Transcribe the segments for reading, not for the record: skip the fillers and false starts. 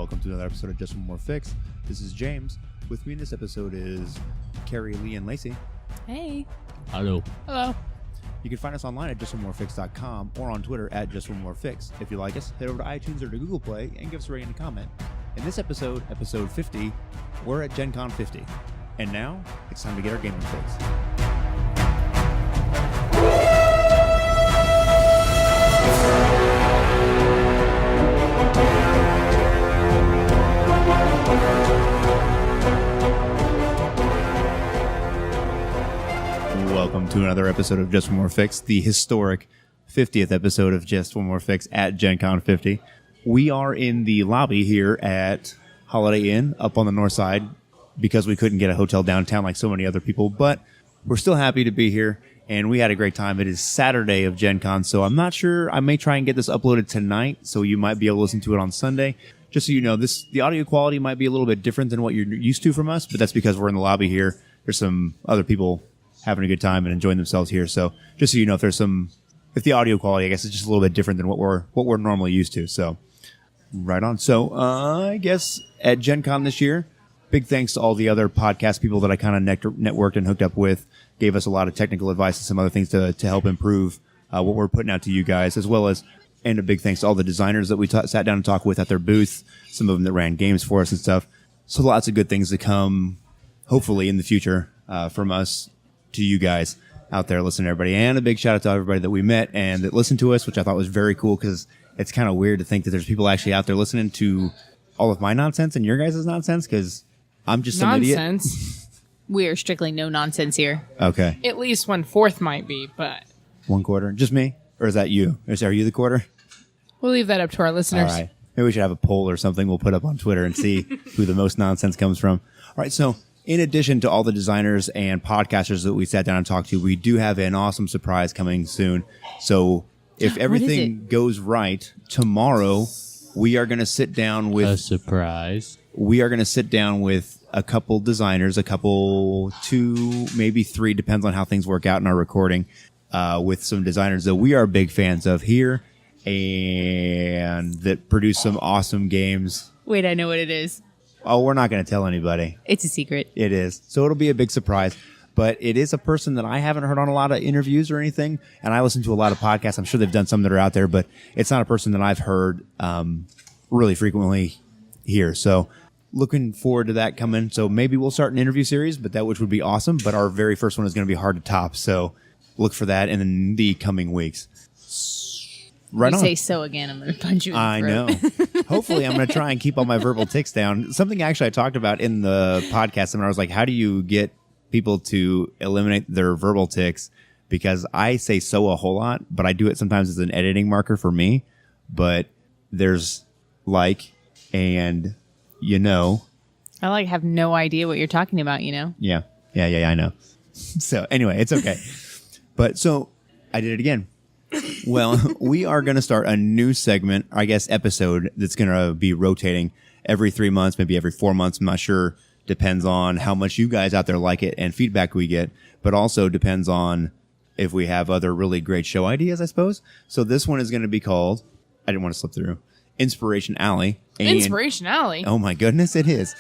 welcome to another episode of Just One More Fix. This is James. With me in this episode is Carrie, Lee, and Lacey. Hey. Hello. Hello. You can find us online at justonemorefix.com or on Twitter at justonemorefix. If you like us, head over to iTunes or to Google Play and give us a rating and a comment. In this episode, episode 50, we're at GenCon 50. And now, it's time to get our gaming fix. Welcome to another episode of Just One More Fix, the historic 50th episode of Just One More Fix at GenCon 50. We are in the lobby here at Holiday Inn up on the north side because we couldn't get a hotel downtown like so many other people, but we're still happy to be here, and we had a great time. It is Saturday of GenCon, so I'm not sure. I may try and get this uploaded tonight, so you might be able to listen to it on Sunday. Just so you know, the audio quality might be a little bit different than what you're used to from us, but that's because we're in the lobby here. There's some other people having a good time and enjoying themselves here. So just so you know, if the audio quality, I guess, is just a little bit different than what we're normally used to. So right on. So I guess at GenCon this year, big thanks to all the other podcast people that I kind of networked and hooked up with, gave us a lot of technical advice and some other things to help improve what we're putting out to you guys, as well as, and a big thanks to all the designers that we sat down and talked with at their booth, some of them that ran games for us and stuff. So lots of good things to come, hopefully, in the future from us to you guys out there listening to everybody. And a big shout out to everybody that we met and that listened to us, which I thought was very cool, because it's kind of weird to think that there's people actually out there listening to all of my nonsense and your guys' nonsense, because I'm just some idiot. Nonsense. We are strictly no nonsense here. Okay. At least 1/4 might be, but 1/4. Just me? Or is that you? Are you the quarter? we'll leave that up to our listeners. All right. Maybe we should have a poll or something we'll put up on Twitter and see who the most nonsense comes from. All right. So in addition to all the designers and podcasters that we sat down and talked to, we do have an awesome surprise coming soon. So if everything goes right, tomorrow we are going to sit down with a surprise. We are going to sit down with a couple designers, two, maybe three, depends on how things work out in our recording, with some designers that we are big fans of here and that produce some awesome games. Wait, I know what it is. Oh, we're not going to tell anybody. It's a secret. It is. So it'll be a big surprise. But it is a person that I haven't heard on a lot of interviews or anything. And I listen to a lot of podcasts. I'm sure they've done some that are out there, but it's not a person that I've heard really frequently here. So looking forward to that coming. So maybe we'll start an interview series, which would be awesome. But our very first one is going to be hard to top. So look for that in the coming weeks. Right on. You say so again, I'm going to punch you in the I throat. know. Hopefully, I'm going to try and keep all my verbal tics down. Something actually I talked about in the podcast seminar. I was like, how do you get people to eliminate their verbal tics? Because I say so a whole lot, but I do it sometimes as an editing marker for me. But there's and I have no idea what you're talking about, Yeah, I know. So anyway, it's okay. But so I did it again. Well, we are going to start a new segment, I guess, episode that's going to be rotating every 3 months, maybe every 4 months. I'm not sure. Depends on how much you guys out there like it and feedback we get, but also depends on if we have other really great show ideas, I suppose. So this one is going to be called, I didn't want to slip through, Inspiration Alley. Inspiration Alley? Oh my goodness, it is.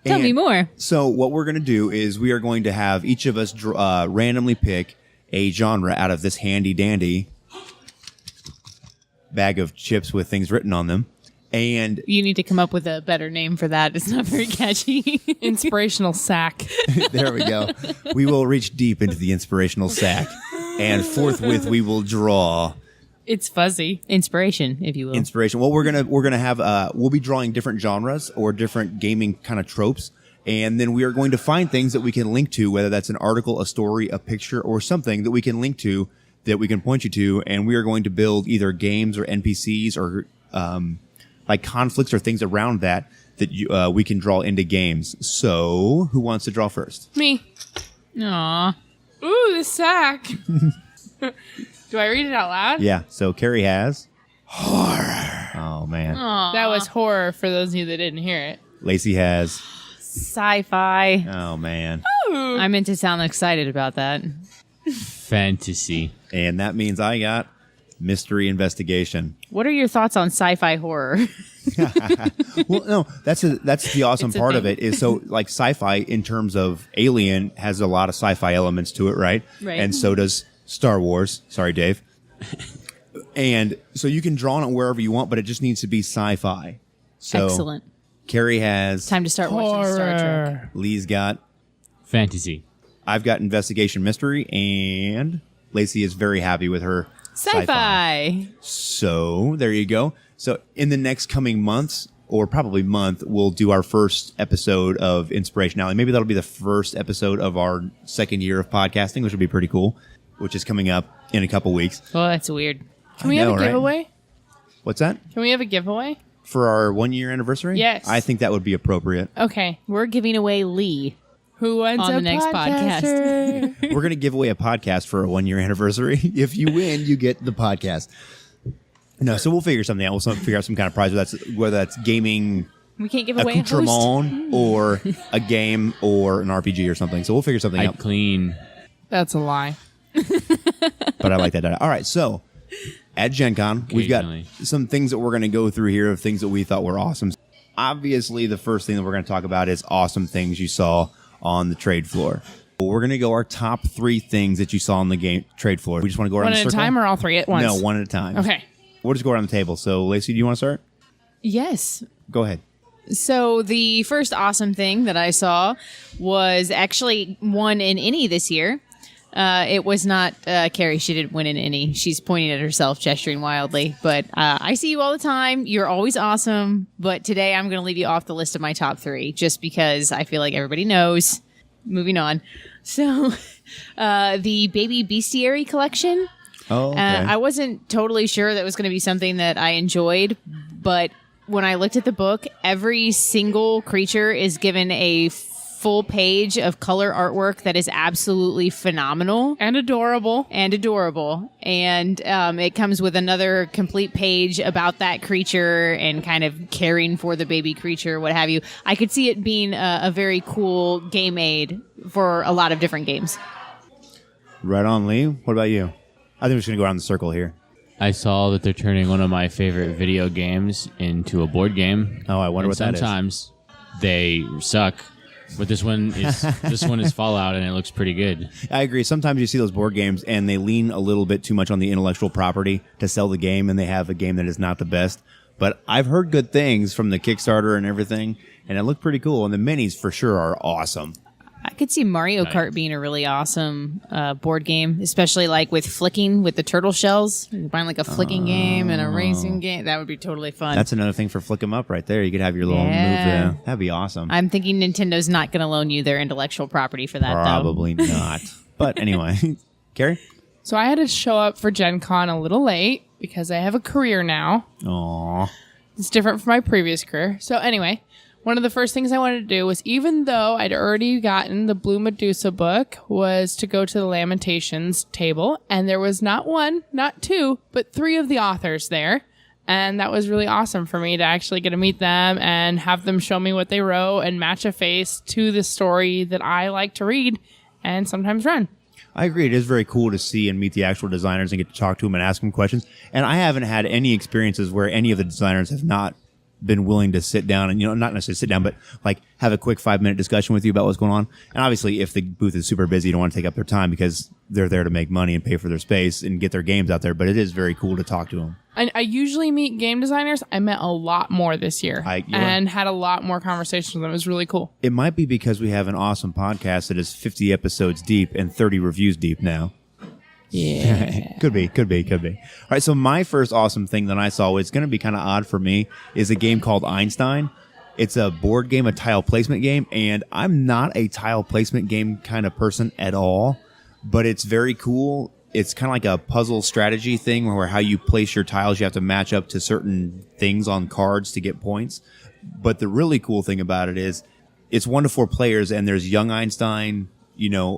Tell me more. So what we're going to do is we are going to have each of us randomly pick a genre out of this handy dandy bag of chips with things written on them. And you need to come up with a better name for that. It's not very catchy. Inspirational sack. There we go. We will reach deep into the inspirational sack, and forthwith we will draw. It's fuzzy. Inspiration, if you will. Inspiration. Well, we're gonna have we'll be drawing different genres or different gaming kind of tropes, and then we are going to find things that we can link to, whether that's an article, a story, a picture, or something that we can link to that we can point you to, and we are going to build either games or NPCs or conflicts or things around that we can draw into games. So, who wants to draw first? Me. Aww. Ooh, the sack. Do I read it out loud? Yeah. So Carrie has horror. Oh man. Aww. That was horror for those of you that didn't hear it. Lacey has sci-fi. Oh man. Ooh. I meant to sound excited about that. Fantasy. And that means I got mystery investigation. What are your thoughts on sci-fi horror? Well, no, that's the awesome It's a part of thing. it is so like sci-fi in terms of Alien has a lot of sci-fi elements to it, right? Right. And so does Star Wars. Sorry, Dave. And so you can draw on it wherever you want, but it just needs to be sci-fi. So Excellent. Carrie has, Time to start watching Star Trek. Lee's got, Fantasy. I've got investigation mystery, and Lacey is very happy with her Sci-fi. So there you go. So in the next coming months, or probably month, we'll do our first episode of Inspiration Alley. Maybe that'll be the first episode of our second year of podcasting, which will be pretty cool, which is coming up in a couple weeks. Oh, that's weird. Can we I have know, a right? giveaway? What's that? Can we have a giveaway? For our 1 year anniversary? Yes. I think that would be appropriate. Okay. We're giving away Lee. Who wants On a the next podcaster? We're going to give away a podcast for a 1 year anniversary. If you win, you get the podcast. No, so we'll figure something out. We'll figure out some kind of prize, whether that's gaming We can't give away a host. accoutrement or a game or an RPG or something. So we'll figure something I out. clean. That's a lie. But I like that. All right, so at GenCon, we've got Occasionally. some things that we're going to go through here of things that we thought were awesome. Obviously, the first thing that we're going to talk about is awesome things you saw on the trade floor. We're going to go our top 3 things that you saw on the game trade floor. We just want to go around One the at a circle? time or all 3 at once? No, one at a time. Okay. We'll just go around the table. So, Lacey, do you want to start? Yes. Go ahead. So the first awesome thing that I saw was actually one in any this year. It was not Carrie. She didn't win in any. She's pointing at herself, gesturing wildly. But I see you all the time. You're always awesome. But today I'm going to leave you off the list of my top 3 just because I feel like everybody knows. Moving on. So the Baby Bestiary collection. Oh, okay. I wasn't totally sure that was going to be something that I enjoyed, but when I looked at the book, every single creature is given a full page of color artwork that is absolutely phenomenal And adorable. and adorable. And it comes with another complete page about that creature and kind of caring for the baby creature, what have you. I could see it being a very cool game aid for a lot of different games. Right on, Lee. What about you? I think we're just going to go around the circle here. I saw that they're turning one of my favorite video games into a board game. Oh, I wonder And what that is. sometimes they suck, but this one is Fallout, and it looks pretty good. I agree. Sometimes you see those board games and they lean a little bit too much on the intellectual property to sell the game, and they have a game that is not the best. But I've heard good things from the Kickstarter and everything, and it looked pretty cool. And the minis for sure are awesome. I could see Mario Kart being a really awesome board game, especially like with flicking with the turtle shells. You could find like a flicking game and a racing game. That would be totally fun. That's another thing for Flick 'em Up right there. You could have your little move Yeah. there. That'd be awesome. I'm thinking Nintendo's not going to loan you their intellectual property for that, Probably not. But anyway, Carrie? So I had to show up for Gen Con a little late because I have a career now. Aw. It's different from my previous career. So anyway, one of the first things I wanted to do was, even though I'd already gotten the Blue Medusa book, was to go to the Lamentations table. And there was not 1, not 2, but 3 of the authors there. And that was really awesome for me to actually get to meet them and have them show me what they wrote and match a face to the story that I like to read and sometimes run. I agree. It is very cool to see and meet the actual designers and get to talk to them and ask them questions. And I haven't had any experiences where any of the designers have not been willing to sit down and, not necessarily sit down, but like have a quick 5-minute discussion with you about what's going on. And obviously, if the booth is super busy, you don't want to take up their time because they're there to make money and pay for their space and get their games out there. But it is very cool to talk to them. I usually meet game designers. I met a lot more this year and had a lot more conversations with them. It was really cool. It might be because we have an awesome podcast that is 50 episodes deep and 30 reviews deep now. Yeah. Could be. All right, so my first awesome thing that I saw, was going to be kind of odd for me, is a game called Einstein. It's a board game, a tile placement game, and I'm not a tile placement game kind of person at all, but it's very cool. It's kind of like a puzzle strategy thing where how you place your tiles, you have to match up to certain things on cards to get points. But the really cool thing about it is it's 1 to 4 players, and there's young Einstein,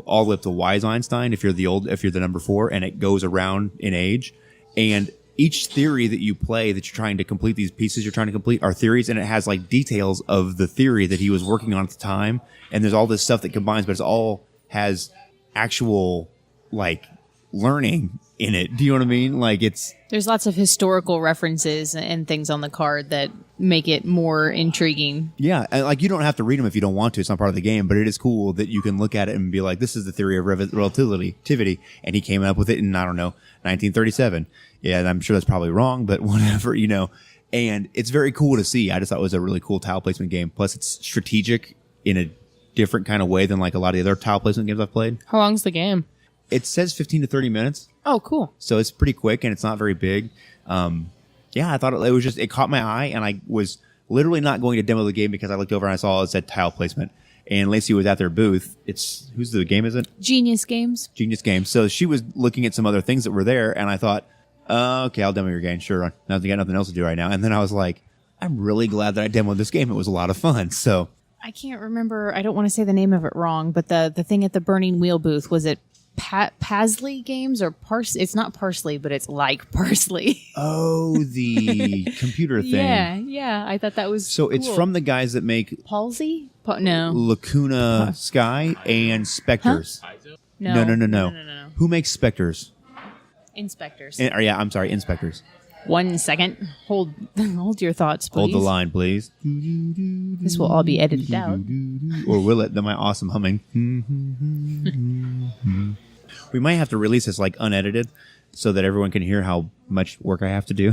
all the way up to wise Einstein if you're the number 4, and it goes around in age. And each theory that you play, that you're trying to complete, these pieces you're trying to complete are theories, and it has like details of the theory that he was working on at the time. And there's all this stuff that combines, but it's all has actual like learning in it. Do you know what I mean? Like There's lots of historical references and things on the card that make it more intriguing. yeah, and like you don't have to read them if you don't want to. It's not part of the game, but it is cool that you can look at it and be like, this is the theory of relativity. And he came up with it in, I don't know, 1937. Yeah, and I'm sure that's probably wrong, but whatever, you know. And it's very cool to see. I just thought it was a really cool tile placement game. Plus, it's strategic in a different kind of way than like a lot of the other tile placement games I've played. How long's the game? It says 15 to 30 minutes. Oh, cool. So it's pretty quick and it's not very big. Yeah, I thought it was it caught my eye, and I was literally not going to demo the game because I looked over and I saw it said tile placement. And Lacey was at their booth. Whose the game is it? Genius Games. Genius Games. So she was looking at some other things that were there, and I thought, okay, I'll demo your game. Sure. I've got nothing else to do right now. And then I was like, I'm really glad that I demoed this game. It was a lot of fun. So I can't remember. I don't want to say the name of it wrong, but the thing at the Burning Wheel booth, was it Pasley Games or Parsley? It's not Parsley, but it's like Parsley. Oh, the computer thing. Yeah. I thought that was So it's cool. from the guys that make Palsy? No. Lacuna Sky and Spectres. No. No. Who makes Spectres? Inspectors. I'm sorry, Inspectors. 1 second. Hold your thoughts, please. Hold the line, please. This will all be edited out. Or will it? My awesome humming. We might have to release this like unedited so that everyone can hear how much work I have to do.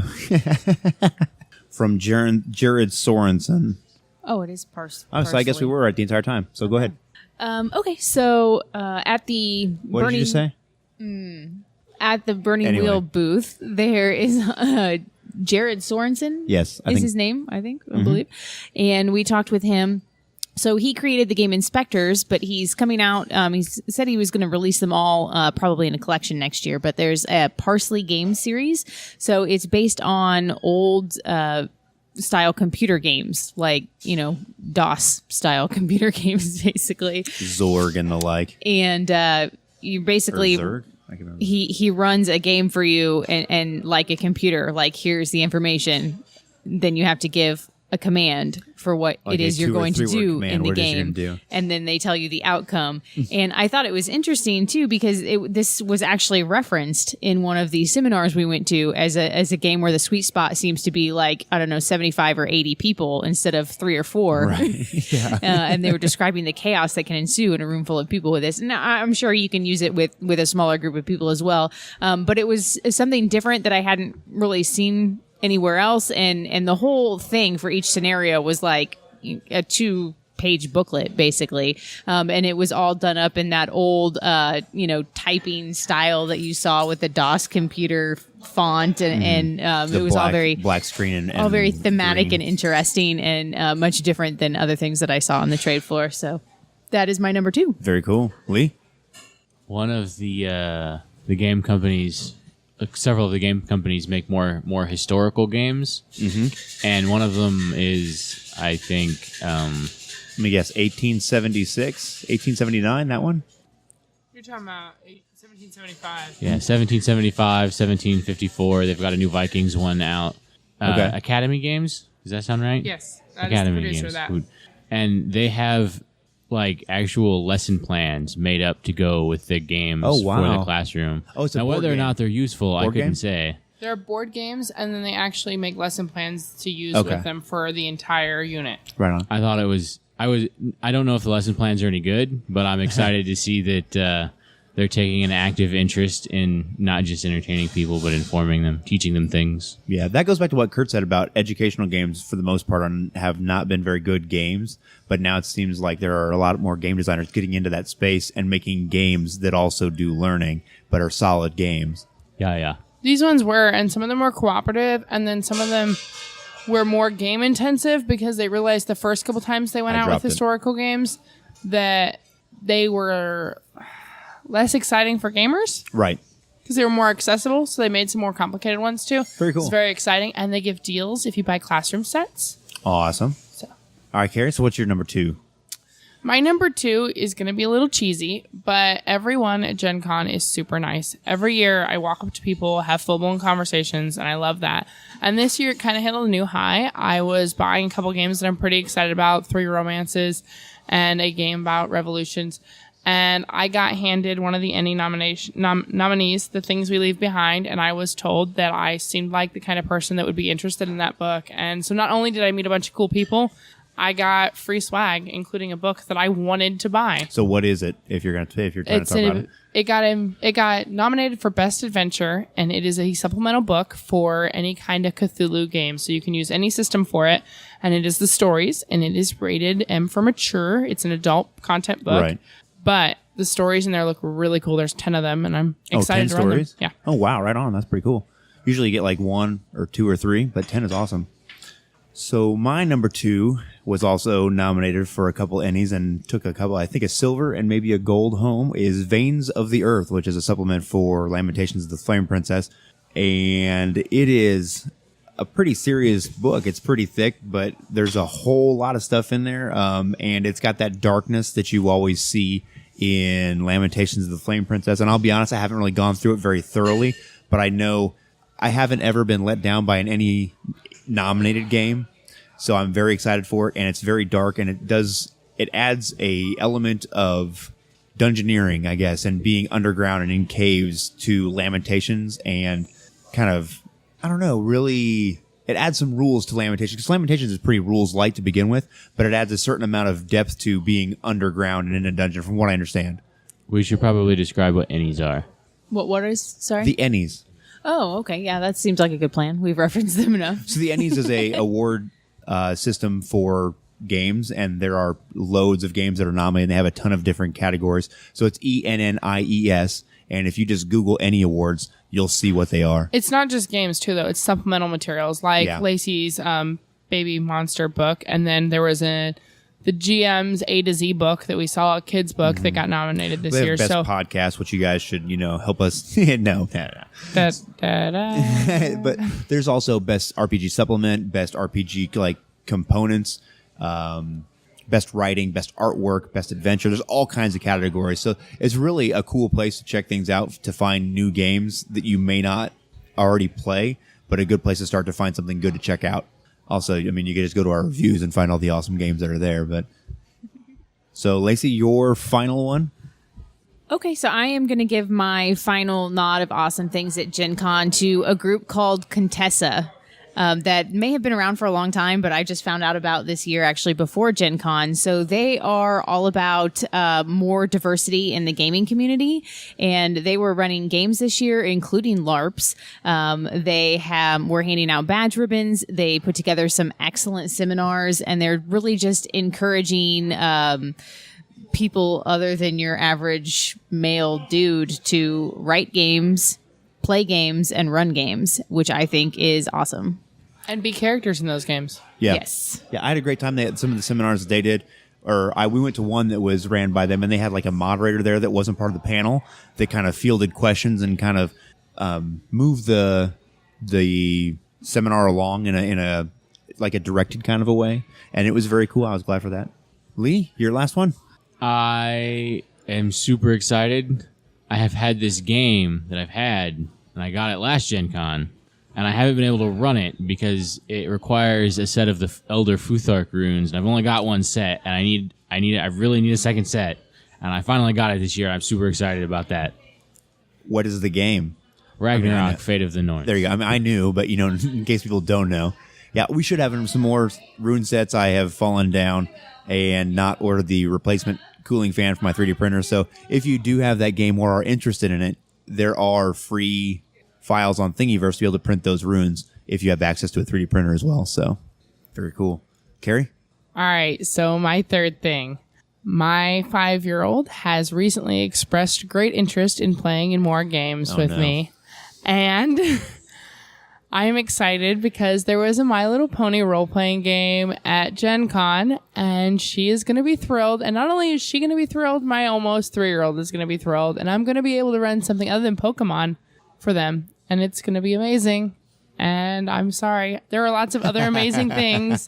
From Jared Sorensen. Oh, it is Parsley. Oh, so I guess we were right the entire time. So go ahead. Okay, so at the What Burning... did you just say? At the Burning Anyway. Wheel booth, there is Jared Sorensen. Yes, I is think- his name, I believe. And we talked with him. So he created the game Inspectors, but he's coming out. He said he was going to release them all probably in a collection next year. But there's a Parsley game series. So it's based on old style computer games, like, DOS style computer games, basically. Zorg and the like. And you basically... Or Zerg? I can remember. He runs a game for you and like a computer, like here's the information. Then you have to give a command for what Like it is a you're 2 or going to 3 word do command, in the what it is you're game. gonna do. And then they tell you the outcome. And I thought it was interesting too, because this was actually referenced in one of the seminars we went to as a game where the sweet spot seems to be like, I don't know, 75 or 80 people instead of 3 or 4. Right. Yeah. And they were describing the chaos that can ensue in a room full of people with this. Now, I'm sure you can use it with a smaller group of people as well. But it was something different that I hadn't really seen anywhere else. And the whole thing for each scenario was like a 2-page booklet, basically. And it was all done up in that old, typing style that you saw with the DOS computer font. And it was all very black screen and all very thematic green. and interesting and much different than other things that I saw on the trade floor. So that is my number 2. Very cool. Lee? One of the game companies, several of the game companies make more historical games, and one of them is, I think, Let me guess, 1876, 1879, that one? You're talking about 1775. yeah, 1775, 1754. They've got a new Vikings one out. Okay. Academy Games. Does that sound right? Yes, that is the Academy producer Games. of that. Who- And they have like actual lesson plans made up to go with the games Oh, wow. for the classroom. Oh, it's a now board whether or game. not they're useful, I Board couldn't game? say. There are board games, and then they actually make lesson plans to use Okay. with them for the entire unit. Right on. I thought it was. I don't know if the lesson plans are any good, but I'm excited to see that they're taking an active interest in not just entertaining people, but informing them, teaching them things. Yeah, that goes back to what Kurt said about educational games for the most part have not been very good games, but now it seems like there are a lot more game designers getting into that space and making games that also do learning, but are solid games. Yeah. These ones were, and some of them were cooperative, and then some of them were more game intensive because they realized the first couple times they went I out with dropped it. historical games that they were less exciting for gamers Right. because they were more accessible. So they made some more complicated ones too. Very cool. It's very exciting, and they give deals if you buy classroom sets. Awesome. So All right, Carrie, so what's your number 2? my number 2 is going to be a little cheesy, but everyone at Gen Con is super nice. Every year I walk up to people, have full-blown conversations, and I love that. And this year it kind of hit a new high. I was buying a couple games that I'm pretty excited about, 3 romances and a game about revolutions. And I got handed one of the Emmy nominees, The Things We Leave Behind, and I was told that I seemed like the kind of person that would be interested in that book. And so not only did I meet a bunch of cool people, I got free swag, including a book that I wanted to buy. So what is it? If you're trying to talk about it, it got nominated for Best Adventure, and it is a supplemental book for any kind of Cthulhu game. So you can use any system for it, and it is the stories, and it is rated M for mature. It's an adult content book, right? But the stories in there look really cool. There's 10 of them, and I'm 10 excited to run them. stories? Yeah. Oh wow, right on. That's pretty cool. Usually you get like 1 or 2 or 3, but 10 is awesome. So my number 2 was also nominated for a couple Ennies and took a couple, I think a silver and maybe a gold home, is Veins of the Earth, which is a supplement for Lamentations of the Flame Princess. And it is a pretty serious book. It's pretty thick, but there's a whole lot of stuff in there. And it's got that darkness that you always see in Lamentations of the Flame Princess. And I'll be honest, I haven't really gone through it very thoroughly, but I know I haven't ever been let down by an Ennie nominated game. So I'm very excited for it, and it's very dark, and it adds a element of dungeoneering, I guess, and being underground and in caves to Lamentations, and kind of, I don't know, really, it adds some rules to Lamentations, because Lamentations is pretty rules light to begin with, but it adds a certain amount of depth to being underground and in a dungeon, from what I understand. We should probably describe what Ennies are. What is, sorry? The Ennies. Oh, okay. Yeah, that seems like a good plan. We've referenced them enough. So the Ennies is a award system for games, and there are loads of games that are nominated, and they have a ton of different categories. So it's ENNIES, and if you just Google Ennie Awards, you'll see what they are. It's not just games, too, though. It's supplemental materials, like Lacey's Baby Monster book, and then there was the GM's A to Z book that we saw, a kid's book that got nominated this They have year. best So podcast, which you guys should, help us. No. But there's also best RPG supplement, best RPG components, best writing, best artwork, best adventure. There's all kinds of categories. So it's really a cool place to check things out, to find new games that you may not already play, but a good place to start to find something good to check out. Also, you can just go to our reviews and find all the awesome games that are there. But so, Lacey, your final one? Okay, so I am going to give my final nod of awesome things at GenCon to a group called Contessa. That may have been around for a long time, but I just found out about this year, actually, before GenCon. So they are all about more diversity in the gaming community, and they were running games this year, including LARPs. We're handing out badge ribbons. They put together some excellent seminars, and they're really just encouraging people other than your average male dude to write games, play games, and run games, which I think is awesome. and be characters in those games. Yeah. Yes. Yeah, I had a great time. They had some of the seminars that they did, we went to one that was ran by them, and they had like a moderator there that wasn't part of the panel. They kind of fielded questions and kind of moved the seminar along in a like a directed kind of a way, and it was very cool. I was glad for that. Lee, your last one? I am super excited. I have had this game that I've had, and I got it last Gen Con, and I haven't been able to run it because it requires a set of the Elder Futhark runes, and I've only got one set, and I really need a second set, and I finally got it this year. I'm super excited about that. What is the game? Ragnarok, Fate of the North. There you go. I knew, but in case people don't know. Yeah, we should have some more rune sets. I have fallen down and not ordered the replacement cooling fan for my 3D printer. So if you do have that game or are interested in it, there are free files on Thingiverse to be able to print those runes if you have access to a 3D printer as well. So very cool. Carrie? All right, so my third thing. My 5-year-old has recently expressed great interest in playing in more games with me. And I am excited because there was a My Little Pony role-playing game at Gen Con, and she is going to be thrilled. And not only is she going to be thrilled, my almost 3-year-old is going to be thrilled. And I'm going to be able to run something other than Pokemon for them. And it's going to be amazing. And I'm sorry. There are lots of other amazing things,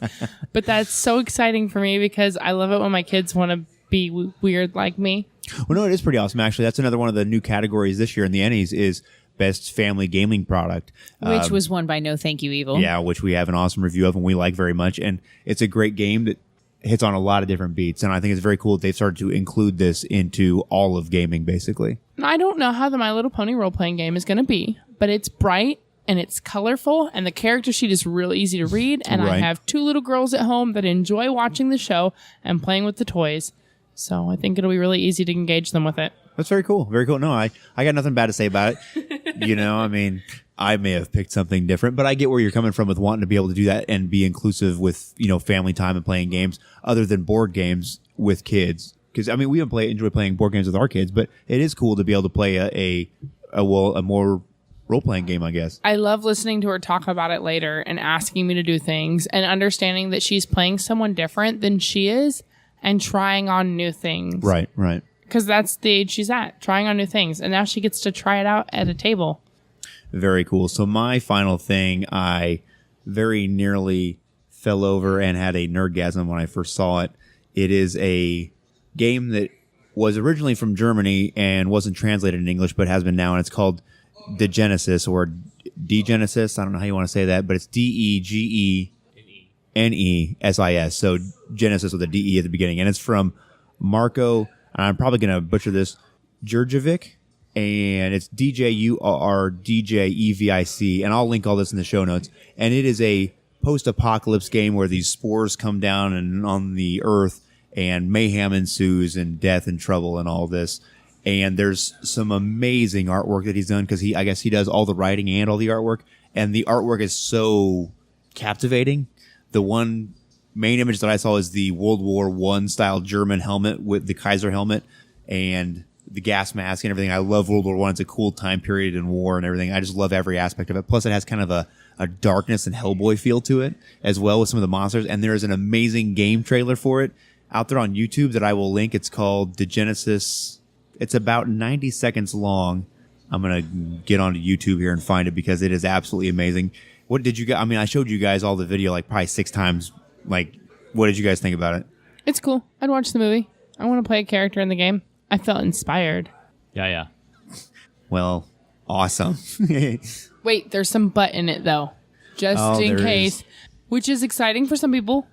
but that's so exciting for me because I love it when my kids want to be weird like me. Well, no, it is pretty awesome, actually. That's another one of the new categories this year in the Ennies is Best Family Gaming Product. Which was won by No Thank You Evil. Yeah, which we have an awesome review of and we like very much. And it's a great game that hits on a lot of different beats. And I think it's very cool that they've started to include this into all of gaming, basically. I don't know how the My Little Pony role-playing game is going to be, but it's bright and it's colorful and the character sheet is real easy to read. And I have 2 little girls at home that enjoy watching the show and playing with the toys. So I think it'll be really easy to engage them with it. That's very cool. Very cool. No, I got nothing bad to say about it. I mean, I may have picked something different, but I get where you're coming from with wanting to be able to do that and be inclusive with, family time and playing games other than board games with kids. Because, I mean, we enjoy playing board games with our kids, but it is cool to be able to play a more role-playing game, I guess. I love listening to her talk about it later and asking me to do things and understanding that she's playing someone different than she is and trying on new things. Right. Because that's the age she's at, trying on new things. And now she gets to try it out at a table. Very cool. So my final thing, I very nearly fell over and had a nerdgasm when I first saw it. It is a game that was originally from Germany and wasn't translated in English, but has been now, and it's called Degenesis or Degenesis. I don't know how you want to say that, but it's Degenesis. So Genesis with a DE at the beginning. And it's from Marco, and I'm probably going to butcher this, Djurjevic, and it's DJURDJEVIC, and I'll link all this in the show notes. And it is a post-apocalypse game where these spores come down and on the earth, and mayhem ensues, and death and trouble and all this. And there's some amazing artwork that he's done, because I guess he does all the writing and all the artwork, and the artwork is so captivating. The one main image that I saw is the World War I style German helmet with the Kaiser helmet and the gas mask and everything. I love World War I. It's a cool time period in war and everything. I just love every aspect of it. Plus, it has kind of a darkness and Hellboy feel to it as well with some of the monsters. And there's an amazing game trailer for it out there on YouTube that I will link. It's called Degenesis. It's about 90 seconds long. I'm going to get onto YouTube here and find it because it is absolutely amazing. What did you guys, I mean, I showed you guys all the video like probably 6 times. Like, what did you guys think about it? It's cool. I'd watch the movie. I want to play a character in the game. I felt inspired. Yeah. Well, awesome. Wait, there's some butt in it, though. Just in case. Which is exciting for some people.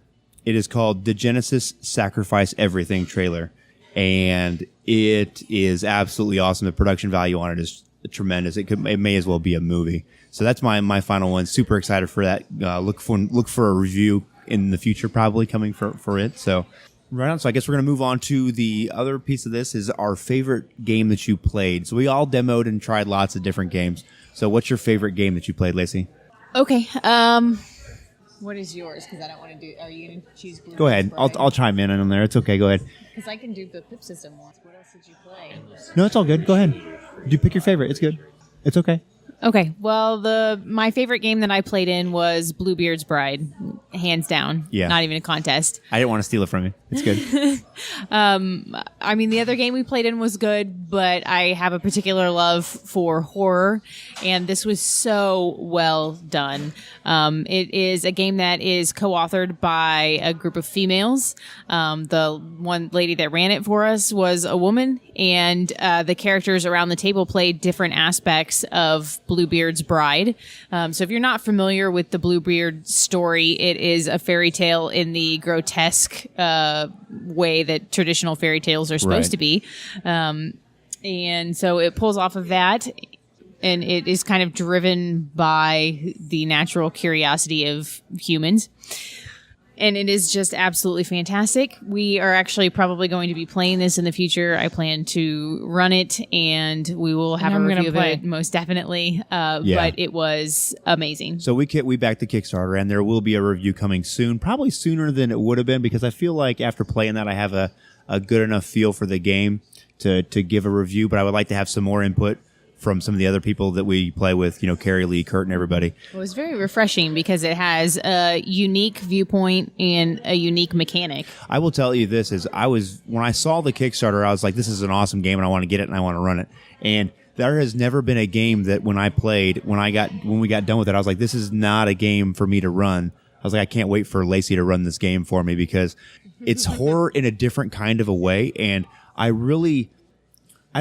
It is called The Genesis Sacrifice Everything trailer. And it is absolutely awesome. The production value on it is tremendous. It may as well be a movie. So that's my final one. Super excited for that. Look for a review in the future, probably coming for it. So right on. So I guess we're going to move on to the other piece of this is our favorite game that you played. So we all demoed and tried lots of different games. So what's your favorite game that you played, Lacey? Okay. What is yours? Because I don't want to do. Are you going to choose Blue? Go ahead. I'll chime in on there. It's okay. Go ahead. Because I can do the Pip system once. What else did you play? No, it's all good. Go ahead. You pick your favorite. It's good. It's okay. Okay. Well, my favorite game that I played in was Bluebeard's Bride, hands down. Yeah. Not even a contest. I didn't want to steal it from you. It's good. I mean, the other game we played in was good, but I have a particular love for horror, and this was so well done. It is a game that is co-authored by a group of females. The one lady that ran it for us was a woman, and the characters around the table played different aspects of Bluebeard's Bride. So if you're not familiar with the Bluebeard story, it is a fairy tale in the grotesque way that traditional fairy tales are supposed to be. And so it pulls off of that, and it is kind of driven by the natural curiosity of humans. And it is just absolutely fantastic. We are actually probably going to be playing this in the future. I plan to run it, and we will have a review of it most definitely. But it was amazing. So we backed the Kickstarter, and there will be a review coming soon, probably sooner than it would have been, because I feel like after playing that, I have a good enough feel for the game to give a review. But I would like to have some more input from some of the other people that we play with, Carrie Lee, Kurt, and everybody. It was very refreshing because it has a unique viewpoint and a unique mechanic. I will tell you this when I saw the Kickstarter, I was like, this is an awesome game and I want to get it and I want to run it. And there has never been a game that when we got done with it, I was like, this is not a game for me to run. I was like, I can't wait for Lacey to run this game for me because it's horror in a different kind of a way. And I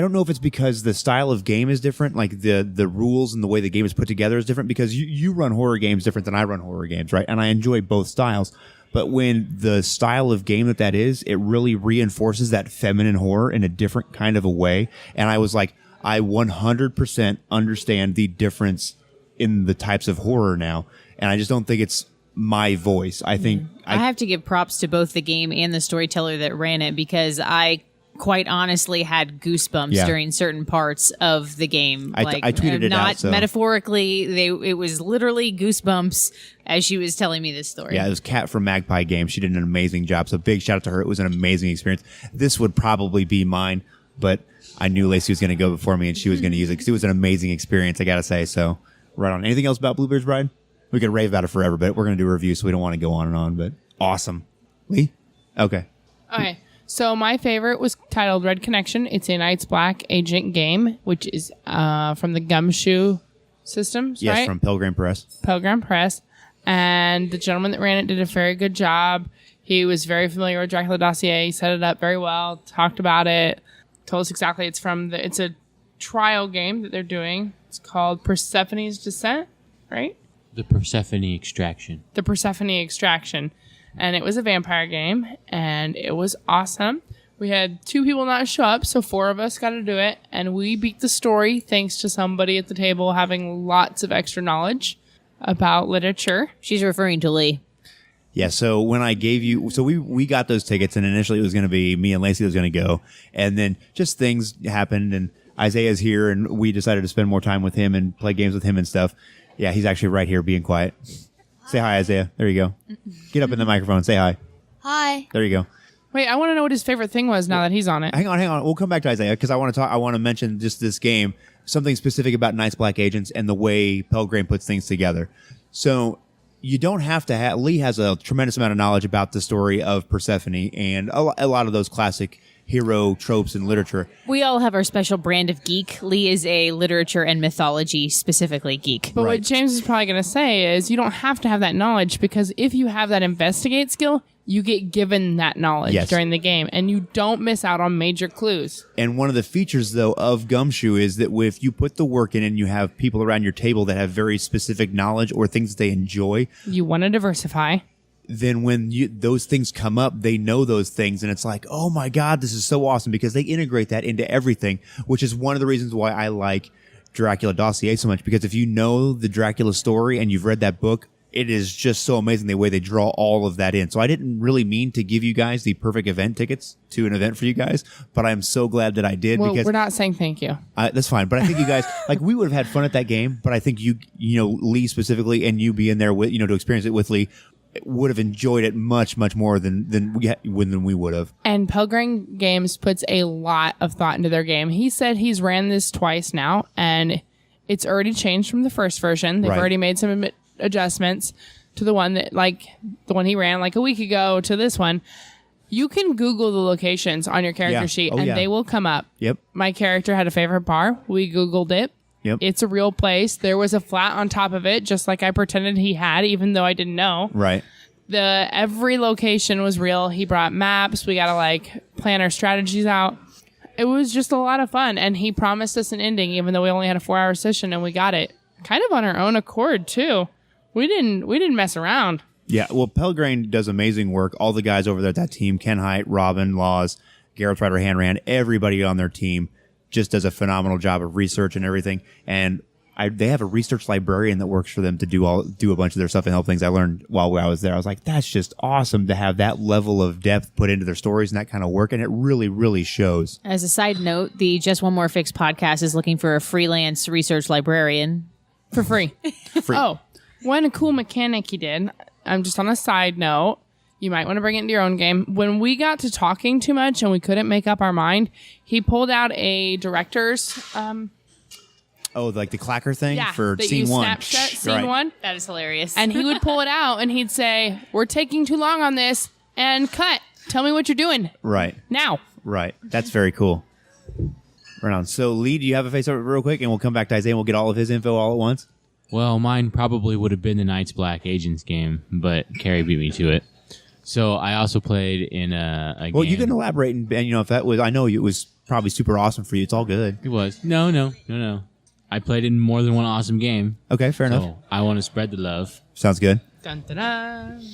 don't know if it's because the style of game is different, like the rules and the way the game is put together is different, because you run horror games different than I run horror games, right? And I enjoy both styles. But when the style of game that is, it really reinforces that feminine horror in a different kind of a way. And I was like, I 100% understand the difference in the types of horror now. And I just don't think it's my voice. I think I have to give props to both the game and the storyteller that ran it, because I quite honestly had goosebumps during certain parts of the game. I tweeted it not out. So. Metaphorically, it was literally goosebumps as she was telling me this story. Yeah, it was Kat from Magpie Games. She did an amazing job. So big shout out to her. It was an amazing experience. This would probably be mine, but I knew Lacey was going to go before me and she was going to use it because it was an amazing experience, I got to say. So right on. Anything else about Bluebeard's Bride? We could rave about it forever, but we're going to do a review, so we don't want to go on and on. But awesome. Lee? Okay. Okay. So my favorite was titled Red Connection. It's a Night's Black agent game, which is from the Gumshoe Systems, Yes, right? from Pilgrim Press. Pilgrim Press. And the gentleman that ran it did a very good job. He was very familiar with Dracula Dossier. He set it up very well, talked about it, told us exactly it's a trial game that they're doing. It's called Persephone's Descent, right? The Persephone Extraction. The Persephone Extraction. And it was a vampire game, and it was awesome. We had 2 people not show up, so 4 of us got to do it, and we beat the story thanks to somebody at the table having lots of extra knowledge about literature. She's referring to Lee. Yeah, so when I gave you, so we got those tickets, and initially it was going to be me and Lacey that was going to go, and then just things happened, and Isaiah's here, and we decided to spend more time with him and play games with him and stuff. Yeah, he's actually right here being quiet. Say hi, Isaiah. There you go. Get up in the microphone. Say hi. Hi. There you go. Wait, I want to know what his favorite thing was now that he's on it. Hang on. We'll come back to Isaiah because I want to mention just this game, something specific about Night's Black Agents and the way Pelgrane puts things together. So you don't have to have, Lee has a tremendous amount of knowledge about the story of Persephone and a lot of those classic hero tropes in literature. We all have our special brand of geek. Lee is a literature and mythology specifically geek. But Right. what James is probably going to say is you don't have to have that knowledge, because if you have that investigate skill, you get given that knowledge Yes. during the game, and you don't miss out on major clues. And one of the features, though, of Gumshoe is that if you put the work in and you have people around your table that have very specific knowledge or things that they enjoy, You want to diversify. then when those things come up, they know those things. And it's like, oh my God, this is so awesome because they integrate that into everything, which is one of the reasons why I like Dracula Dossier so much. Because if you know the Dracula story and you've read that book, it is just so amazing the way they draw all of that in. So I didn't really mean to give you guys the perfect event tickets to an event for you guys, but I'm so glad that I did. Well, because we're not saying thank you. that's fine. But I think you guys, like, we would have had fun at that game, but I think you know, Lee specifically, and you being there with, to experience it with Lee, would have enjoyed it much, much more than we would have. And Pelgrim Games puts a lot of thought into their game. He said he's ran this twice now, and it's already changed from the first version. They've Right. already made some adjustments to the one he ran like a week ago to this one. You can Google the locations on your character Yeah. sheet, Oh, and yeah. they will come up. Yep. My character had a favorite bar. We Googled it. Yep. It's a real place. There was a flat on top of it, just like I pretended he had, even though I didn't know. Right. Every location was real. He brought maps. We got to plan our strategies out. It was just a lot of fun, and he promised us an ending, even though we only had a 4-hour session, and we got it kind of on our own accord too. We didn't mess around. Yeah. Well, Pelgrane does amazing work. All the guys over there at that team, Ken Height, Robin, Laws, Gareth Ryder, Hanran, everybody on their team just does a phenomenal job of research and everything. And they have a research librarian that works for them to do a bunch of their stuff and help things. I learned while I was there. I was like, that's just awesome to have that level of depth put into their stories and that kind of work. And it really, really shows. As a side note, the Just One More Fix podcast is looking for a freelance research librarian. For free. Free. Oh, one cool mechanic he did. I'm just on a side note. You might want to bring it into your own game. When we got to talking too much and we couldn't make up our mind, he pulled out a director's Oh, like the clacker thing for that scene you one. Snapshot scene Right. one. That is hilarious. And he would pull it out and he'd say, "We're taking too long on this," and cut. Tell me what you're doing Right. now. Right. That's very cool. Right on. So, Lee, do you have a face over real quick? And we'll come back to Isaiah and we'll get all of his info all at once. Well, mine probably would have been the Night's Black Agents game, but Carrie beat me to it. So I also played in a game. Well, you can elaborate and if that was, I know it was probably super awesome for you. It's all good. It was. No. I played in more than one awesome game. Okay, fair enough. So I want to spread the love. Sounds good. Dun, dun, dun.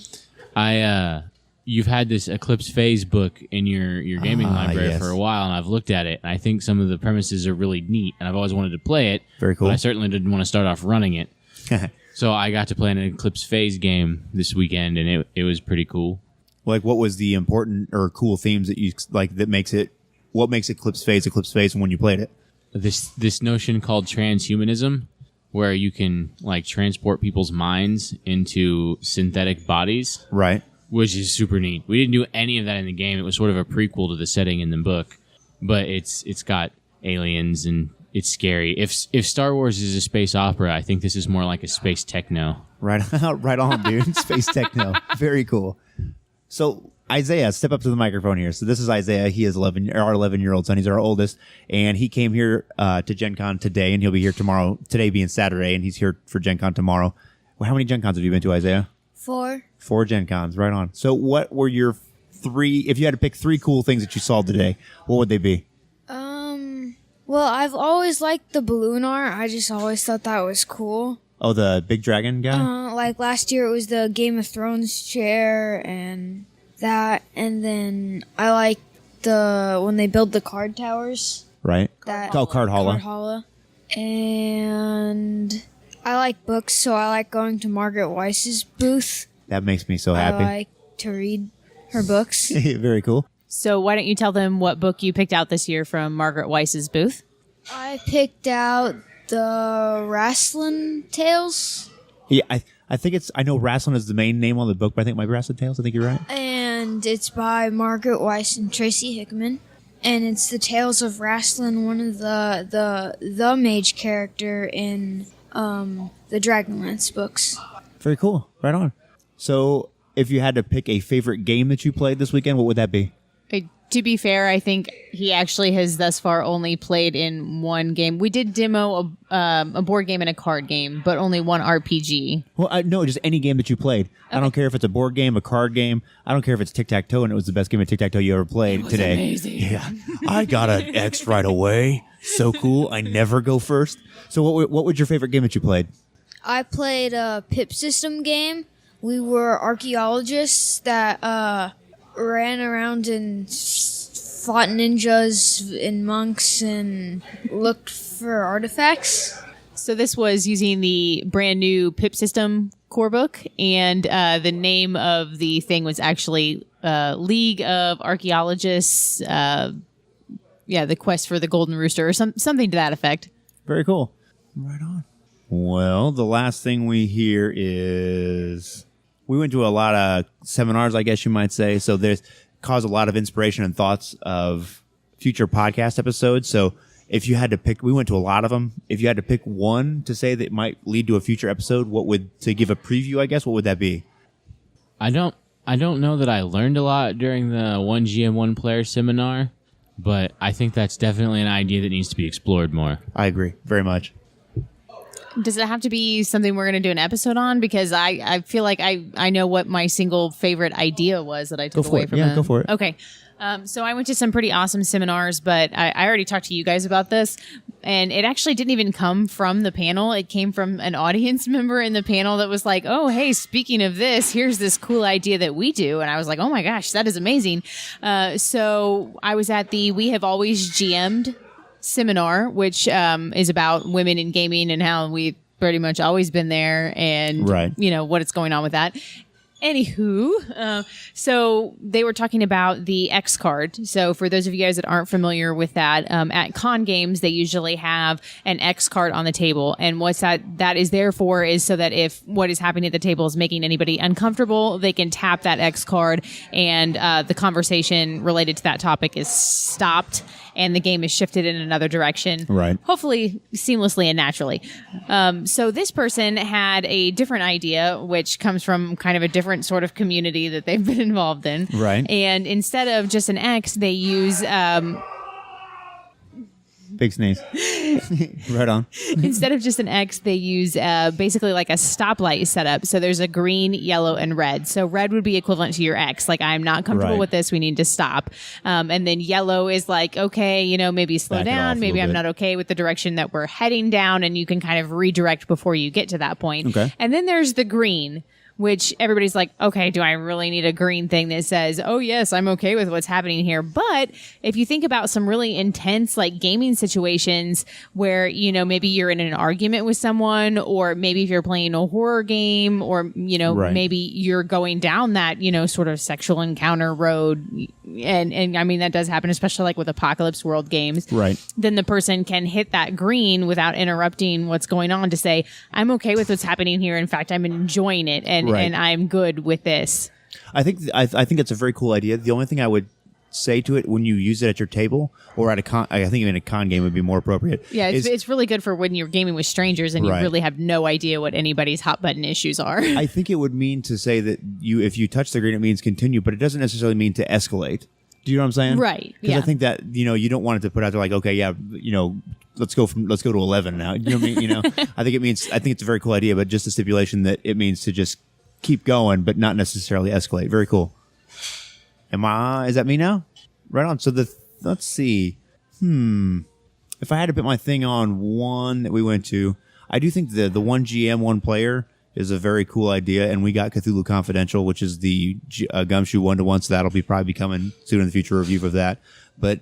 You've had this Eclipse Phase book in your gaming library yes. for a while, and I've looked at it, and I think some of the premises are really neat, and I've always wanted to play it. Very cool. But I certainly didn't want to start off running it. So I got to play an Eclipse Phase game this weekend, and it was pretty cool. Like, what was the important or cool themes that you like that makes it? What makes Eclipse Phase when you played it? This notion called transhumanism, where you can like transport people's minds into synthetic bodies, Right. which is super neat. We didn't do any of that in the game. It was sort of a prequel to the setting in the book, but it's got aliens and it's scary. If Star Wars is a space opera, I think this is more like a space techno. Right. Right on, dude. Space techno. Very cool. So Isaiah, step up to the microphone here. So this is Isaiah. He is our 11-year-old son. He's our oldest, and he came here to GenCon today, and he'll be here tomorrow. Today being Saturday, and he's here for GenCon tomorrow. Well, how many GenCons have you been to, Isaiah? 4. 4 GenCons. Right on. So what were your 3? If you had to pick 3 cool things that you saw today, what would they be? Well, I've always liked the balloon art. I just always thought that was cool. Oh, the big dragon guy. Like last year, it was the Game of Thrones chair and that, and then I like when they build the card towers. Right. That Card Halla. Card Halla. And I like books, so I like going to Margaret Weiss's booth. That makes me so happy. I like to read her books. Very cool. So why don't you tell them what book you picked out this year from Margaret Weiss's booth? I picked out the Wrestling Tales. Yeah, I think I know Wrestling is the main name on the book, but I think it might be Wrestling Tales. I think you're right. And it's by Margaret Weiss and Tracy Hickman. And it's the Tales of Wrestling, one of the mage character in the Dragonlance books. Very cool. Right on. So if you had to pick a favorite game that you played this weekend, what would that be? To be fair, I think he actually has thus far only played in one game. We did demo a board game and a card game, but only one RPG. Well, no, just any game that you played. Okay. I don't care if it's a board game, a card game. I don't care if it's tic-tac-toe, and it was the best game of tic-tac-toe you ever played today. Amazing. Yeah. I got an X right away. So cool. I never go first. So what was your favorite game that you played? I played a pip system game. We were archaeologists that ran around and fought ninjas and monks and looked for artifacts. So this was using the brand new Pip System core book, and the name of the thing was actually League of Archaeologists. The Quest for the Golden Rooster, or something to that effect. Very cool. Right on. Well, the last thing we hear is we went to a lot of seminars, I guess you might say. So there's caused a lot of inspiration and thoughts of future podcast episodes. So if you had to pick, we went to a lot of them. If you had to pick one to say that might lead to a future episode, to give a preview, I guess, what would that be? I don't know that I learned a lot during the 1GM 1 player seminar, but I think that's definitely an idea that needs to be explored more. I agree very much. Does it have to be something we're going to do an episode on? Because I feel like I know what my single favorite idea was that I took away from it. Yeah, go for it. Okay. So I went to some pretty awesome seminars, but I already talked to you guys about this, and it actually didn't even come from the panel. It came from an audience member in the panel that was like, oh, hey, speaking of this, here's this cool idea that we do. And I was like, oh my gosh, that is amazing. So I was at the We Have Always GM'd seminar, which is about women in gaming and how we've pretty much always been there, and right. What is going on with that. Anywho, so they were talking about the X card. So for those of you guys that aren't familiar with that, at con games, they usually have an X card on the table. And what that is there for is so that if what is happening at the table is making anybody uncomfortable, they can tap that X card and the conversation related to that topic is stopped and the game is shifted in another direction. Right. Hopefully seamlessly and naturally. So this person had a different idea, which comes from kind of a different sort of community that they've been involved in. Right. And instead of just an X, they use Big sneeze. Right on. instead of just an X, they use basically like a stoplight setup. So there's a green, yellow, and red. So red would be equivalent to your X. Like, I'm not comfortable Right. with this. We need to stop. And then yellow is like, okay, maybe slow Back it off down. a Maybe little I'm bit. not okay with the direction that we're heading down. And you can kind of redirect before you get to that point. Okay. And then there's the green, which everybody's like, okay, do I really need a green thing that says, oh yes, I'm okay with what's happening here? But if you think about some really intense like gaming situations where, maybe you're in an argument with someone, or maybe if you're playing a horror game, or, Right. maybe you're going down that, sort of sexual encounter road. And I mean, that does happen, especially like with Apocalypse World games. Right. Then the person can hit that green without interrupting what's going on to say, I'm okay with what's happening here. In fact, I'm enjoying it, and Right. I'm good with this. I think that's a very cool idea. The only thing I would say to it when you use it at your table or at a con, I think even a con game would be more appropriate. Yeah, it's really good for when you're gaming with strangers and you Right. really have no idea what anybody's hot button issues are. I think it would mean to say that if you touch the green, it means continue, but it doesn't necessarily mean to escalate. Do you know what I'm saying? Right, Because yeah. I think that you don't want it to put out there like, okay, yeah, let's go to 11 now. You know what I mean? I think it's a very cool idea, but just a stipulation that it means to just keep going, but not necessarily escalate. Very cool. Is that me now? Right on. So let's see. If I had to put my thing on one that we went to, I do think the one GM, one player is a very cool idea, and we got Cthulhu Confidential, which is the Gumshoe 1-to-1, so that'll probably be coming soon in the future, review of that. But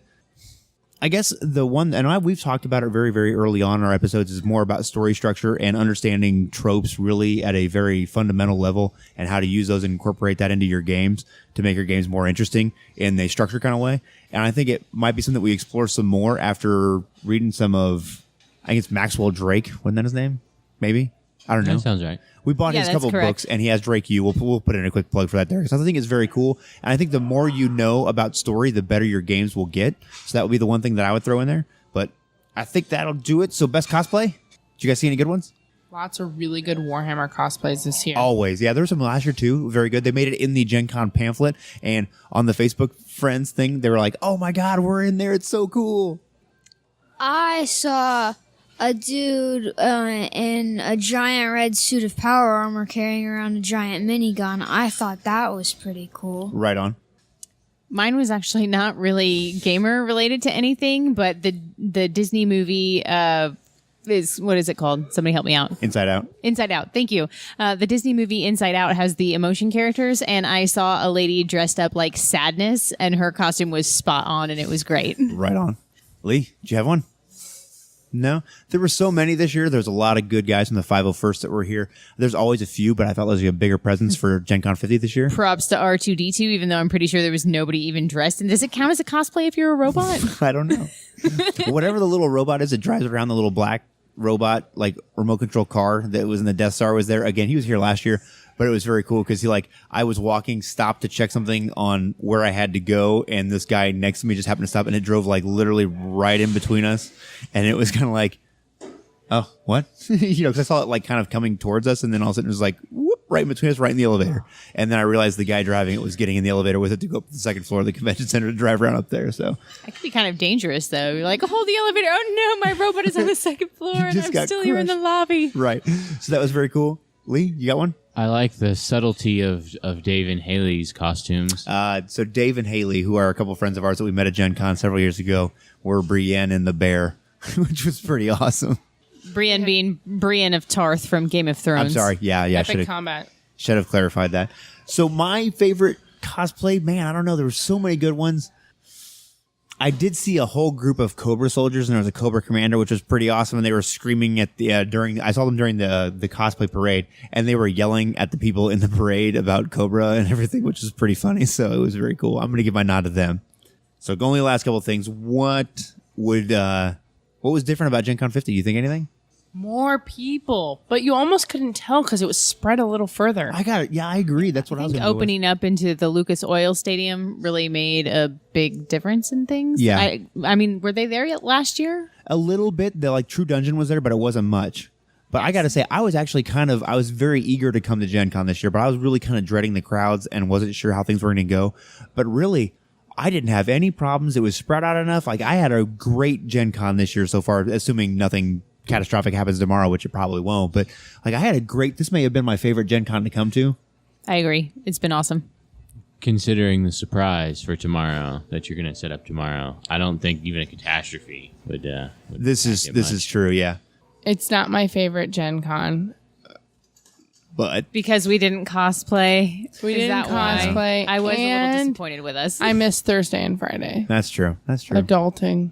I guess the one, and we've talked about it very, very early on in our episodes, is more about story structure and understanding tropes really at a very fundamental level, and how to use those and incorporate that into your games to make your games more interesting in a structure kind of way. And I think it might be something that we explore some more after reading some of, I think it's Maxwell Drake. Wasn't that his name? Maybe? I don't know. That sounds right. We bought Yeah, his that's couple correct. books, and he has Drake U. We'll put in a quick plug for that there, because I think it's very cool. And I think the more you know about story, the better your games will get. So that would be the one thing that I would throw in there. But I think that'll do it. So best cosplay? Did you guys see any good ones? Lots of really good Warhammer cosplays this year. Always. Yeah, there were some last year too. Very good. They made it in the Gen Con pamphlet, and on the Facebook friends thing, they were like, oh my God, we're in there. It's so cool. I saw a dude in a giant red suit of power armor carrying around a giant minigun. I thought that was pretty cool. Right on. Mine was actually not really gamer related to anything, but the Disney movie is, what is it called? Somebody help me out. Inside Out. Inside Out. Thank you. The Disney movie Inside Out has the emotion characters, and I saw a lady dressed up like Sadness, and her costume was spot on, and it was great. Right on. Lee, did you have one? No? There were so many this year. There's a lot of good guys from the 501st that were here. There's always a few, but I felt there was a bigger presence for Gen Con 50 this year. Props to R2D2, even though I'm pretty sure there was nobody even dressed. And does it count as a cosplay if you're a robot? I don't know. Whatever the little robot is that drives around, the little black robot, like remote control car that was in the Death Star was there. Again, he was here last year, but it was very cool because I was walking, stopped to check something on where I had to go, and this guy next to me just happened to stop, and it drove like literally right in between us, and it was kind of like, oh, what? Because I saw it like kind of coming towards us, and then all of a sudden it was like whoop, right in between us, right in the elevator, and then I realized the guy driving it was getting in the elevator with it to go up to the second floor of the convention center to drive around up there. So That could be kind of dangerous, though. You're like, hold the elevator. Oh, no, my robot is on the second floor, and just I'm got still here in the crushed. lobby. right, so that was very cool. Lee, you got one? I like the subtlety of Dave and Haley's costumes. So Dave and Haley, who are a couple friends of ours that we met at Gen Con several years ago, were Brienne and the bear, which was pretty awesome. Brienne being Brienne of Tarth from Game of Thrones. I'm sorry. Yeah, Epic combat. should have clarified that. So my favorite cosplay, man, I don't know. There were so many good ones. I did see a whole group of Cobra soldiers, and there was a Cobra commander, which was pretty awesome. And they were screaming at the I saw them during the cosplay parade, and they were yelling at the people in the parade about Cobra and everything, which was pretty funny. So it was very cool. I'm going to give my nod to them. So going the last couple of things, what was different about Gen Con 50? Do you think anything? More people, but you almost couldn't tell because it was spread a little further. I got it. Yeah, I agree. That's what I was going to Opening up into the Lucas Oil Stadium really made a big difference in things. Yeah. I mean, were they there yet last year? a little bit. The True Dungeon was there, but it wasn't much. But I got to say, I was actually I was very eager to come to Gen Con this year, but I was really kind of dreading the crowds and wasn't sure how things were going to go. But really, I didn't have any problems. It was spread out enough. I had a great Gen Con this year so far, assuming nothing catastrophic happens tomorrow, which it probably won't. But I had this may have been my favorite Gen Con to come to. I agree. It's been awesome. Considering the surprise for tomorrow that you're going to set up tomorrow, I don't think even a catastrophe would. This is true, yeah. It's not my favorite Gen Con. But Because we didn't cosplay. We Is didn't that why? cosplay, I was a little and disappointed with us. I missed Thursday and Friday. that's true. That's true. Adulting.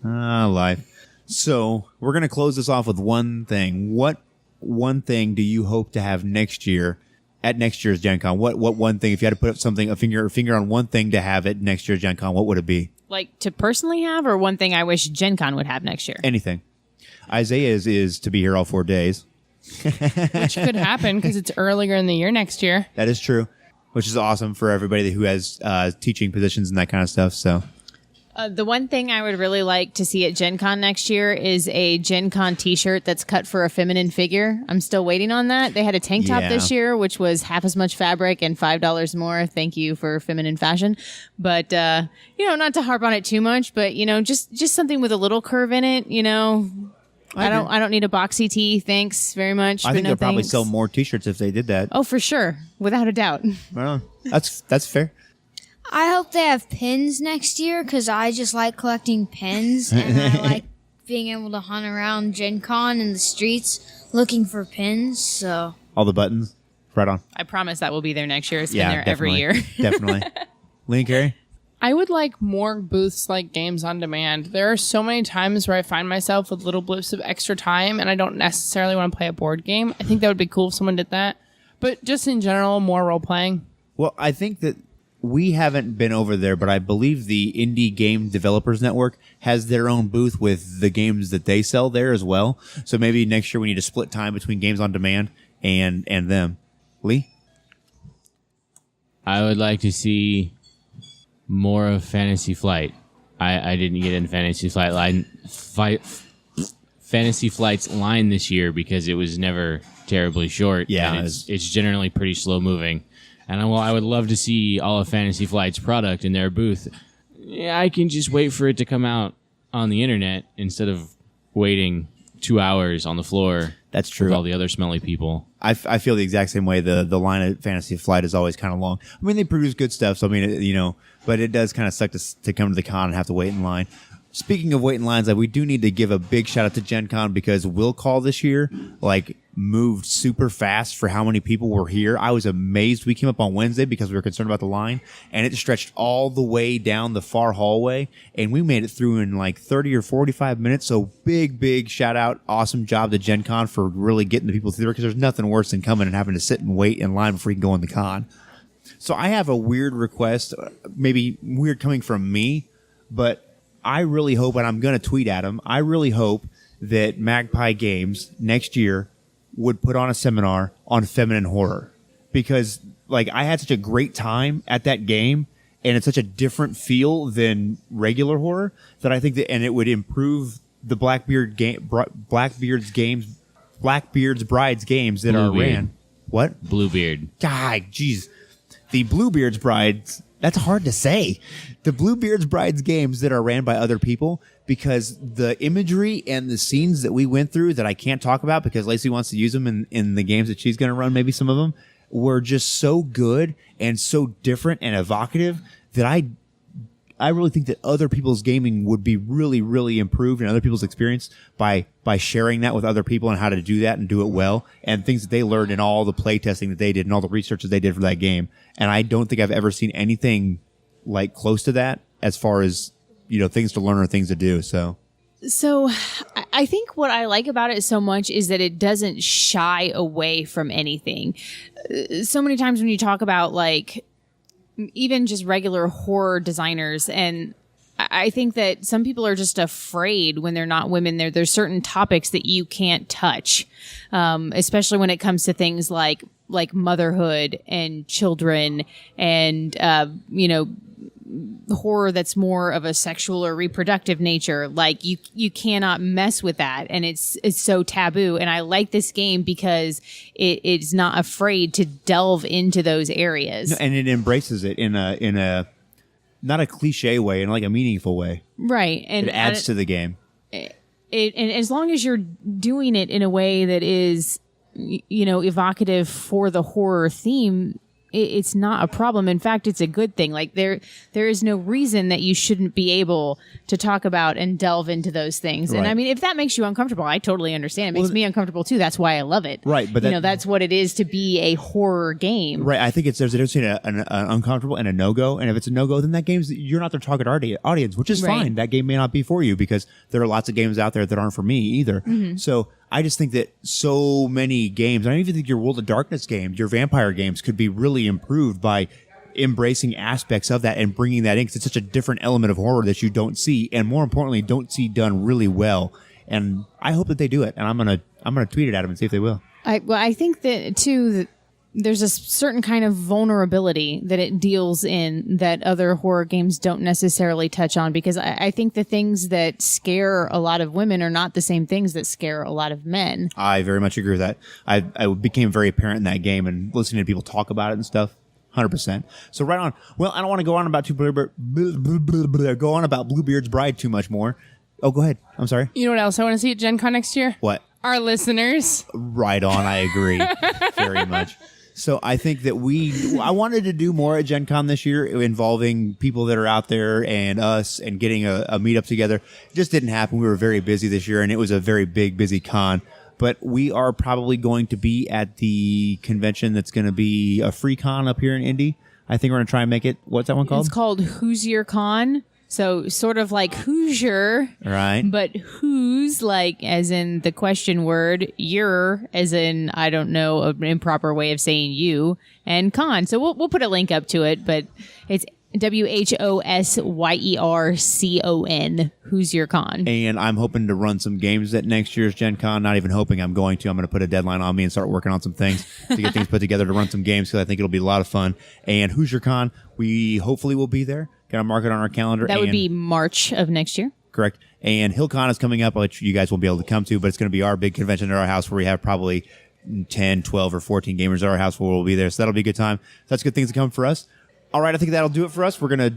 Life. So we're gonna close this off with one thing. What one thing do you hope to have next year at next year's Gen Con? What one thing? If you had to put up something, a finger on one thing to have at next year's Gen Con, what would it be? Like to personally have, or one thing I wish Gen Con would have next year? Anything. Isaiah's is to be here all 4 days. Which could happen because it's earlier in the year next year. That is true, which is awesome for everybody who has teaching positions and that kind of stuff. So The one thing I would really like to see at Gen Con next year is a Gen Con t-shirt that's cut for a feminine figure. I'm still waiting on that. They had a tank top Yeah. this year, which was half as much fabric and $5 more. Thank you for feminine fashion. But, not to harp on it too much, but, just something with a little curve in it, I don't need a boxy tee. Thanks very much. I but think no they'll probably thanks. sell more T-shirts if they did that. Oh, for sure. Without a doubt. Right on. That's fair. I hope they have pins next year because I just like collecting pins and I like being able to hunt around Gen Con in the streets looking for pins. So All the buttons. Right on. I promise that will be there next year. It's Yeah, been there every year. Definitely. Lee and Carrie? I would like more booths like Games on Demand. There are so many times where I find myself with little blips of extra time and I don't necessarily want to play a board game. I think that would be cool if someone did that. But just in general, more role playing. Well, I think that we haven't been over there, but I believe the Indie Game Developers Network has their own booth with the games that they sell there as well. So maybe next year we need to split time between Games on Demand and them. Lee? I would like to see more of Fantasy Flight. I didn't get in Fantasy Flight's line this year because it was never terribly short. Yeah, and it's generally pretty slow moving. And I would love to see all of Fantasy Flight's product in their booth. Yeah, I can just wait for it to come out on the internet instead of waiting 2 hours on the floor. That's true. With all the other smelly people. I feel the exact same way. The line of Fantasy Flight is always kind of long. I mean, they produce good stuff, so I mean, but it does kind of suck to come to the con and have to wait in line. Speaking of waiting lines, we do need to give a big shout out to Gen Con because Will Call this year, moved super fast for how many people were here. I was amazed. We came up on Wednesday because we were concerned about the line, and it stretched all the way down the far hallway, and we made it through in 30 or 45 minutes. So big shout out. Awesome job to Gen Con for really getting the people through there because there's nothing worse than coming and having to sit and wait in line before you can go in the con. So I have a weird request, maybe weird coming from me, but I really hope, and I'm going to tweet at him, I really hope that Magpie Games next year would put on a seminar on feminine horror. Because, I had such a great time at that game, and it's such a different feel than regular horror, that I think that, and it would improve the Blackbeard's Brides games that are Bluebeard. ran. What? Bluebeard. God, jeez. The Bluebeard's Brides, that's hard to say. The Bluebeard's Brides games that are ran by other people, because the imagery and the scenes that we went through that I can't talk about because Lacey wants to use them in the games that she's going to run, maybe some of them, were just so good and so different and evocative that I really think that other people's gaming would be really, really improved and other people's experience by sharing that with other people and how to do that and do it well and things that they learned in all the play testing that they did and all the research that they did for that game. And I don't think I've ever seen anything close to that as far as, things to learn or things to do. So I think what I like about it so much is that it doesn't shy away from anything. So many times when you talk about even just regular horror designers, and I think that some people are just afraid when they're not women. There's certain topics that you can't touch, especially when it comes to things like motherhood and children and horror that's more of a sexual or reproductive nature. You cannot mess with that, and it's so taboo. And I like this game because it's not afraid to delve into those areas. and it embraces it in a not a cliche way, in a meaningful way. Right, and It adds to the game. and as long as you're doing it in a way that is evocative for the horror theme, it's not a problem. In fact, it's a good thing. Like there is no reason that you shouldn't be able to talk about and delve into those things. And Right. I mean, if that makes you uncomfortable, I totally understand. It makes me uncomfortable too. That's why I love it. Right, but that's what it is to be a horror game. Right, I think there's a difference between an uncomfortable and a no-go, and if it's a no-go, then that game's, you're not their target audience, which is Right. fine. That game may not be for you because there are lots of games out there that aren't for me either. Mm-hmm. So I just think that so many games, I don't even think your World of Darkness games, your vampire games could be really improved by embracing aspects of that and bringing that in, because it's such a different element of horror that you don't see, and more importantly, don't see done really well. And I hope that they do it, and I'm gonna tweet it at them and see if they will. I think that too, that there's a certain kind of vulnerability that it deals in that other horror games don't necessarily touch on, because I think the things that scare a lot of women are not the same things that scare a lot of men. I very much agree with that. I became very apparent in that game and listening to people talk about it and stuff. 100%. So right on. Well, I don't want to go on about Bluebeard's Bride too much more. Oh, go ahead. I'm sorry. You know what else I want to see at Gen Con next year? What? Our listeners. Right on. I agree very much. So I think that I wanted to do more at Gen Con this year involving people that are out there and us and getting a meetup together. It just didn't happen. We were very busy this year and it was a very big, busy con. But we are probably going to be at the convention that's going to be a free con up here in Indy. I think we're going to try and make it. What's that one called? It's called Who's Your Con. So sort of like Hoosier, Right. but who's like as in the question word, your as in, I don't know, an improper way of saying you, and con. So we'll put a link up to it, but it's WHOSYERCON. Who's Your Con? And I'm hoping to run some games at next year's Gen Con. Not even hoping, I'm going to. I'm going to put a deadline on me and start working on some things to get things put together to run some games, because I think it'll be a lot of fun. And Hoosier Con, we hopefully will be there. Got to mark it on our calendar. That would be March of next year. Correct. And HillCon is coming up, which you guys won't be able to come to, but it's going to be our big convention at our house where we have probably 10, 12, or 14 gamers at our house where we'll be there. So that'll be a good time. So that's good things to come for us. All right, I think that'll do it for us. We're going to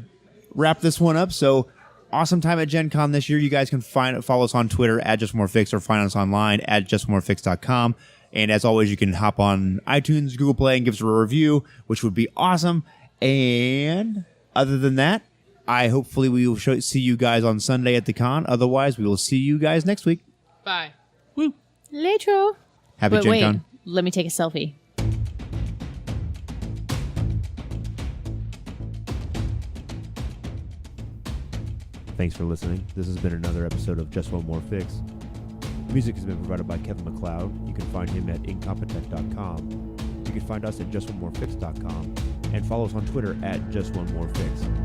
wrap this one up. So awesome time at Gen Con this year. You guys can follow us on Twitter at JustMoreFix or find us online at JustMoreFix.com. And as always, you can hop on iTunes, Google Play, and give us a review, which would be awesome. And other than that, hopefully we will see you guys on Sunday at the con. Otherwise, we will see you guys next week. Bye. Later. Happy But Gen wait, Con. let me take a selfie. Thanks for listening. This has been another episode of Just One More Fix. Music has been provided by Kevin MacLeod. You can find him at incompetech.com. You can find us at justonemorefix.com and follow us on Twitter at JustOneMoreFix.